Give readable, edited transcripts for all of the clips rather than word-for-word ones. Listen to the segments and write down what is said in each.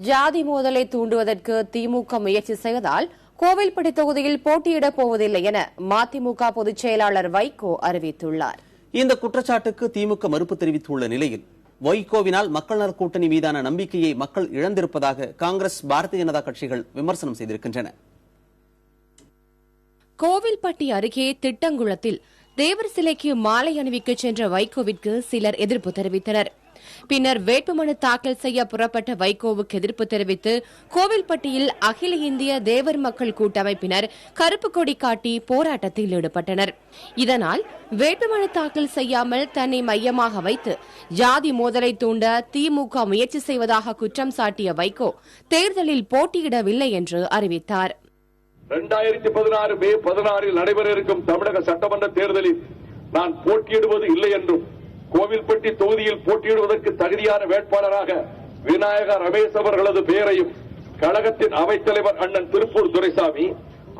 ஜாதி மோதலை தூண்டுவதற்கு திமுக முயற்சி செய்வதால் கோவில்பட்டி தொகுதியில் போட்டியிடப் போவதில்லை என மதிமுக பொதுச் செயலாளர் வைகோ அறிவித்துள்ளார். இந்த குற்றச்சாட்டுக்கு திமுக மறுப்பு தெரிவித்துள்ள நிலையில் வைகோவினால் மக்கள் நல கூட்டணி மீதான நம்பிக்கையை மக்கள் இழந்திருப்பதாக காங்கிரஸ், பாரதிய ஜனதா கட்சிகள் விமர்சனம் செய்திருக்கின்றன. கோவில்பட்டி அருகே திட்டங்குளத்தில் தேவர் சிலைக்கு மாலை அணிவிக்க சென்ற வைகோவிற்கு சிலர் எதிர்ப்பு தெரிவித்தனர். பின்னர் வேட்புமனு தாக்கல் செய்ய புறப்பட்ட வைகோவுக்கு எதிர்ப்பு தெரிவித்து கோவில்பட்டியில் அகில இந்திய தேவர் மக்கள் கூட்டமைப்பினர் கருப்பு கொடி காட்டி போராட்டத்தில் ஈடுபட்டனர். இதனால் வேட்புமனு தாக்கல் செய்யாமல் தன்னை மையமாக வைத்து ஜாதி மோதலை தூண்ட திமுக முயற்சி செய்வதாக குற்றம் சாட்டிய வைகோ தேர்தலில் போட்டியிடவில்லை என்று அறிவித்தார். 2016 மே 16 நடைபெற இருக்கும் தமிழக சட்டமன்ற தேர்தலில் நான் போட்டியிடுவது இல்லை என்றும் கோவில்பட்டி தொகுதியில் போட்டியிடுவதற்கு தகுதியான வேட்பாளராக விநாயகா ரமேஷ் அவர்களது பெயரையும் கழகத்தின் அவைத்தலைவர் அண்ணன் திருப்பூர் துரைசாமி,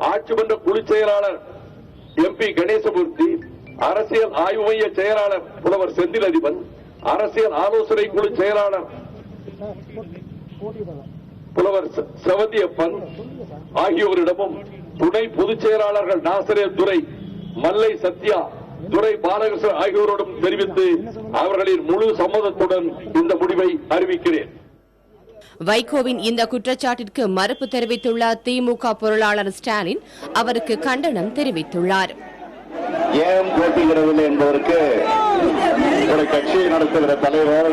ஆட்சிமன்ற குழு செயலாளர் MP கணேசமூர்த்தி, அரசியல் ஆய்வு மைய செயலாளர் புலவர் செந்தில் அதிபன், அரசியல் ஆலோசனை குழு செயலாளர் புலவர் செவந்தியப்பன் ஆகியோரிடமும் துணை பொதுச் செயலாளர்கள் நாசரேல் துரை, மல்லை சத்யா, துரை பாலகிருஷ்ணன் ஆகியோரிடம் தெரிவித்து அவர்களின் முழு சம்மதத்துடன் இந்த முடிவை அறிவிக்கிறேன். வைகோவின் இந்த குற்றச்சாட்டிற்கு மறுப்பு தெரிவித்துள்ள திமுக பொருளாளர் ஸ்டாலின் அவருக்கு கண்டனம் தெரிவித்துள்ளார். ஏன் போட்டியிடவில்லை என்பதற்கு ஒரு கட்சியை நடத்துகிற தலைவர்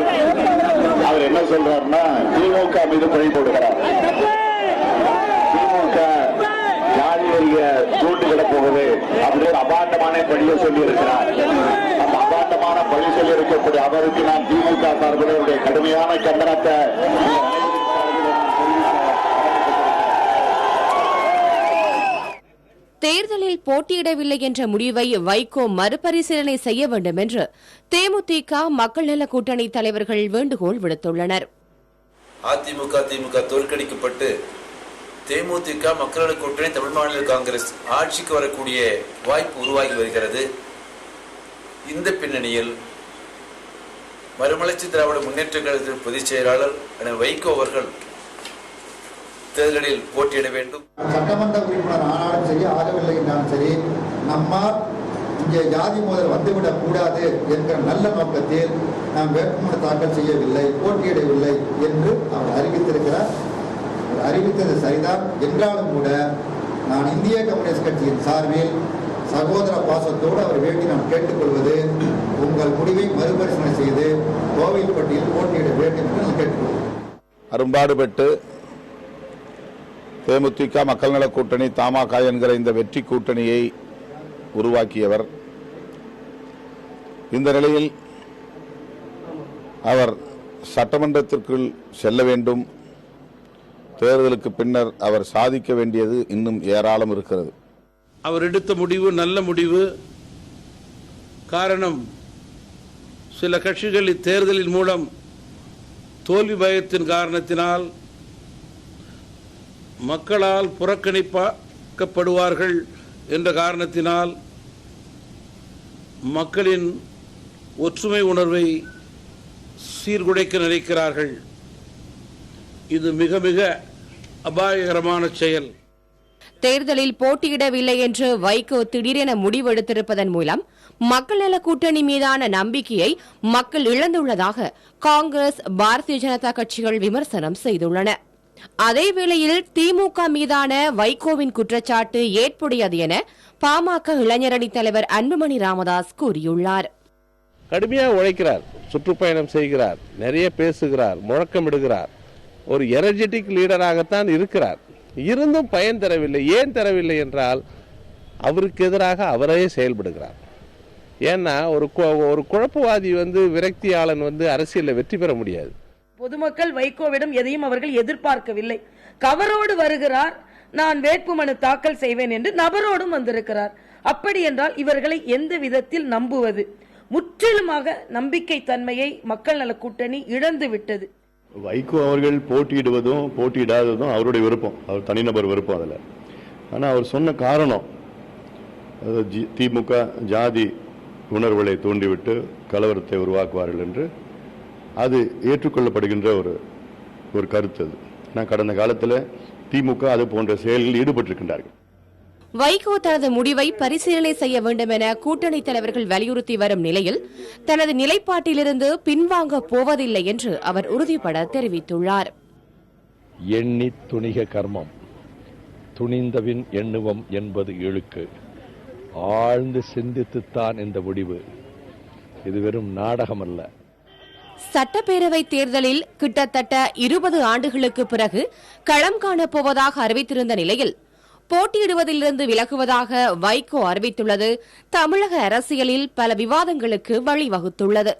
அவர் என்ன சொல்றாருன்னா திமுக மீது பழி போடுகிறார். திமுக ஜாதி வரிய தூண்டு கிடப்போகுது அப்படின்னு அபாண்டமான பழியை சொல்லி இருக்கிறார். அந்த அபாண்டமான பழி சொல்லி இருக்கக்கூடிய அவருக்கு நான் திமுக சார்பில் கடுமையான கண்டனத்தை தேர்தலில் போட்டியிடவில்லை என்ற முடிவை வைகோ மறுபரிசீலனை செய்ய வேண்டும் என்று தேமுதிக மக்கள் நல கூட்டணி தலைவர்கள் வேண்டுகோள் விடுத்துள்ளனர். அதிமுக, திமுக தோற்கடிக்கப்பட்டு தேமுதிக மக்கள் நல கூட்டணி தமிழ் மாநில காங்கிரஸ் ஆட்சிக்கு வரக்கூடிய வாய்ப்பு உருவாகி வருகிறது. இந்த பின்னணியில் மறுமலர்ச்சி திராவிட முன்னேற்ற கழகத்தின் பொதுச் செயலாளர் வைகோ அவர்கள் தேர்தலில் போட்டியிட வேண்டும். சட்டமன்ற உறுப்பினர் ஆனாலும் சரி, ஆகவில்லை என்றாலும் சரி, நம்மால் இங்கே ஜாதி மோதல் வந்துவிடக் கூடாது என்கிற நல்ல நோக்கத்தில் நாம் வேட்புமனு தாக்கல் செய்யவில்லை, போட்டியிடவில்லை என்று அவர் அறிவித்திருக்கிறார். அறிவித்தது சரிதான் என்றாலும் கூட நான் இந்திய கம்யூனிஸ்ட் கட்சியின் சார்பில் சகோதர பாசத்தோடு அவர் வேண்டி நான் கேட்டுக்கொள்வது, உங்கள் முடிவை மறுபரிசீலனை செய்து கோவில்பட்டியில் போட்டியிட வேண்டும் என்று நான் கேட்டுக்கொள்கிறேன். அரும்பாடுபட்டு தேமுதிக மக்கள் நல கூட்டணி, தமாக என்கிற இந்த வெற்றி கூட்டணியை உருவாக்கியவர். இந்த நிலையில் அவர் சட்டமன்றத்திற்குள் செல்ல வேண்டும். தேர்தலுக்கு பின்னர் அவர் சாதிக்க வேண்டியது இன்னும் ஏராளம் இருக்கிறது. அவர் எடுத்த முடிவு நல்ல முடிவு. காரணம், சில கட்சிகள் இத்தேர்தலின் மூலம் தோல்வி பயத்தின் காரணத்தினால் மக்களால் புறக்கணிக்கப்படுவார்கள் என்ற காரணத்தினால் மக்களின் ஒற்றுமை உணர்வை சீர்குலைக்க நினைக்கிறார்கள். இது மிக மிக அபாயகரமான செயல். தேர்தலில் போட்டியிடவில்லை என்று வைகோ திடீரென முடிவெடுத்திருப்பதன் மூலம் மக்கள் நல கூட்டணி மீதான நம்பிக்கையை மக்கள் இழந்துள்ளதாக காங்கிரஸ், பாரதிய ஜனதா கட்சிகள் விமர்சனம் செய்துள்ளன. அதேவேளையில் திமுக மீதான வைகோவின் குற்றச்சாட்டு ஏற்புடையது என பாமக இளைஞரணி தலைவர் அன்புமணி ராமதாஸ் கூறியுள்ளார். கடுமையாக உழைக்கிறார், சுற்றுப்பயணம் செய்கிறார், நிறைய பேசுகிறார், முழக்கமிடுகிறார், ஒரு எனர்ஜெட்டிக் லீடராகத்தான் இருக்கிறார். இருந்தும் பயன் தரவில்லை. ஏன் தரவில்லை என்றால் அவருக்கு எதிராக அவரே செயல்படுகிறார். ஏன்னா ஒரு குழப்பவாதி விரக்தியாளன் அரசியலில் வெற்றி பெற முடியாது. பொதுமக்கள் வைகோவிடம் எதையும் அவர்கள் எதிர்பார்க்கவில்லை. கவரோடு வருகிறார், நான் வேட்புமனு தாக்கல் செய்வேன் என்று நபரோடும் வந்திருக்கிறார். அப்படி என்றால் இவர்களை எந்த விதத்தில் நம்புவது? முற்றிலுமாக நம்பிக்கை தன்மையை மக்கள் நல கூட்டணி இழந்து விட்டது. வைகோ அவர்கள் போட்டியிடுவதும் போட்டியிடாததும் அவருடைய விருப்பம், அவர் தனிநபர் விருப்பம். அதில் ஆனால் அவர் சொன்ன காரணம், திமுக ஜாதி உணர்வுகளை தூண்டிவிட்டு கலவரத்தை உருவாக்குவார்கள் என்று, அது ஏற்றுக்கொள்ளப்படுகின்ற ஒரு கருத்து. அது நான் கடந்த காலத்தில் திமுக அது போன்ற செயல்களில் ஈடுபட்டிருக்கின்றார்கள். வைகோ தனது முடிவை பரிசீலனை செய்ய வேண்டும் என கூட்டணி தலைவர்கள் வலியுறுத்தி வரும் நிலையில் தனது நிலைப்பாட்டிலிருந்து பின்வாங்க போவதில்லை என்று அவர் உறுதிபட தெரிவித்துள்ளார். எண்ணி துணிக கர்மம், துணிந்தவின் எண்ணுவம் என்பது இழுக்கு. ஆழ்ந்து சிந்தித்துத்தான் இந்த முடிவு. இது வெறும் நாடகம் அல்ல. சட்டப்பேரவை தேர்தலில் கிட்டத்தட்ட 20 ஆண்டுகளுக்கு பிறகு களம் காணப் போவதாக அறிவித்திருந்த நிலையில் போட்டியிடுவதிலிருந்து விலகுவதாக வைகோ அறிவித்துள்ளது தமிழக அரசியலில் பல விவாதங்களுக்கு வழிவகுத்துள்ளது.